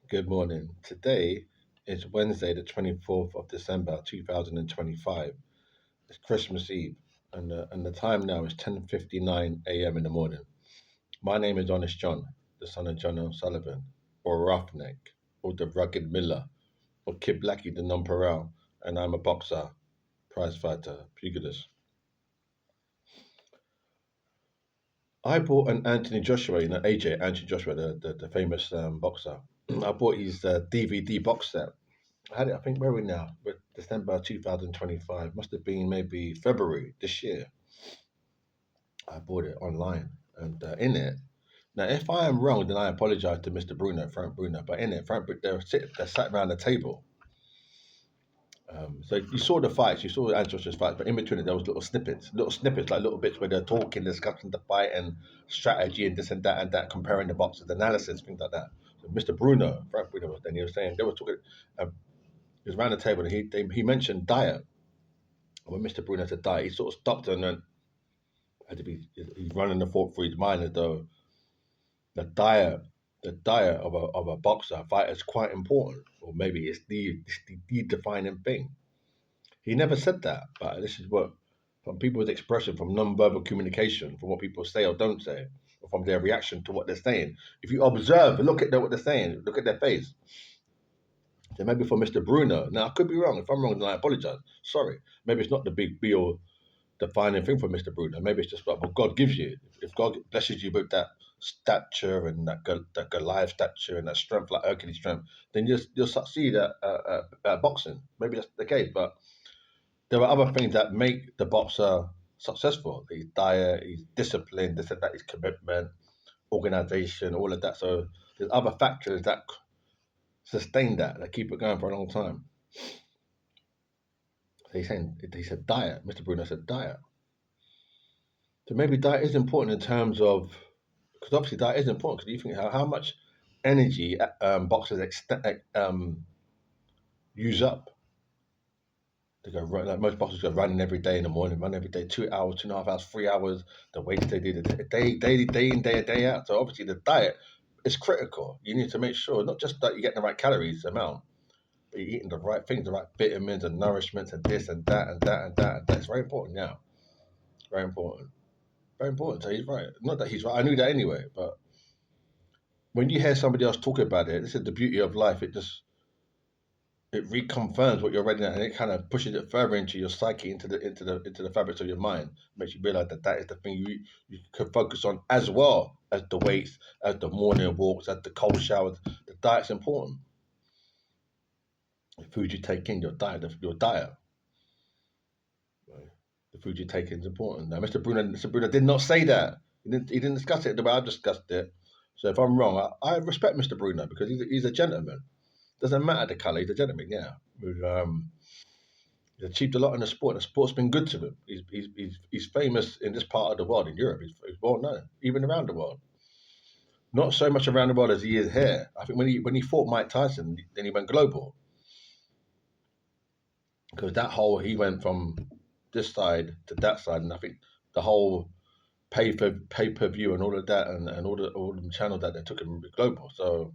Good morning. Today is Wednesday, the 24th of December, 2025. It's Christmas Eve, and the time now is 10:59 a.m. in the morning. My name is Honest John, the son of John O'Sullivan, or Roughneck, or the Rugged Miller, or Kid Blackie, the Nonpareil, and I'm a boxer, prize fighter, pugilist. I bought an Anthony Joshua, AJ, Anthony Joshua, the famous boxer. I bought his DVD box set. I had it, I think, where are we now? We're December 2025. Must have been maybe February this year. I bought it online. And in it, now, if I am wrong, then I apologize to Mr. Bruno, Frank Bruno. But in it, they sat around the table. So you saw the fights, you saw Ancestral's fights, but in between it, there was little snippets, like little bits where they're talking, discussing the fight and strategy and this and that, comparing the boxes, analysis, things like that. So Mr. Bruno, Frank Bruno, was then he was saying, they were talking, um, he was around the table and he mentioned diet. When Mr. Bruno said diet, he sort of stopped and then had to be he's running the thought through his mind as though the diet the diet of a boxer fighter is quite important, or maybe it's the defining thing. He never said that, but this is what from people's expression, from non-verbal communication, from what people say or don't say, or from their reaction to what they're saying. If you observe, look at what they're saying, look at their face. So maybe for Mr. Bruno, now I could be wrong. If I'm wrong, then I apologize. Sorry. Maybe it's not the big be all defining thing for Mr. Bruno. Maybe it's just what God gives you. If God blesses you with that stature and that Goliath stature and that strength, like Hercules strength, then you'll succeed at boxing. Maybe that's the case. But there are other things that make the boxer successful. His diet, his discipline, this and that, his commitment, organization, all of that. So there's other factors that sustain that keep it going for a long time. He said diet. Mr. Bruno said diet. So maybe diet is important in terms of because obviously diet is important because you think how much energy boxers use up. They go run, like most boxers go running every day in the morning, run every day, 2 hours, 2.5 hours, 3 hours. The weights they do the day in, day out. So obviously the diet is critical. You need to make sure not just that you're getting the right calories amount, but you're eating the right things, the right vitamins and nourishments and this and that and that and that. And that. It's very important. Yeah, very important. Very important. So he's right. Not that he's right. I knew that anyway. But when you hear somebody else talk about it, this is the beauty of life. It reconfirms what you're already know, and it kind of pushes it further into your psyche, into the fabrics of your mind. Makes you realize that that is the thing you can focus on as well as the weights, as the morning walks, as the cold showers. The diet's important. The food you take in, your diet, right? The food you take in is important. Now, Mr. Bruno did not say that. He didn't discuss it the way I've discussed it. So if I'm wrong, I respect Mr. Bruno because he's a gentleman. Doesn't matter the colour, he's a gentleman, yeah. He's achieved a lot in the sport. The sport's been good to him. He's famous in this part of the world, in Europe. He's well known, even around the world. Not so much around the world as he is here. I think when he fought Mike Tyson, then he went global because that whole he went from this side to that side, and I think the whole pay per view and all of that, and all the channels that they took him global. So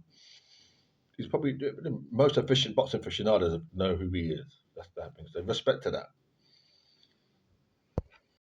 he's probably the most efficient boxing aficionados know who he is. That's that thing. So respect to that.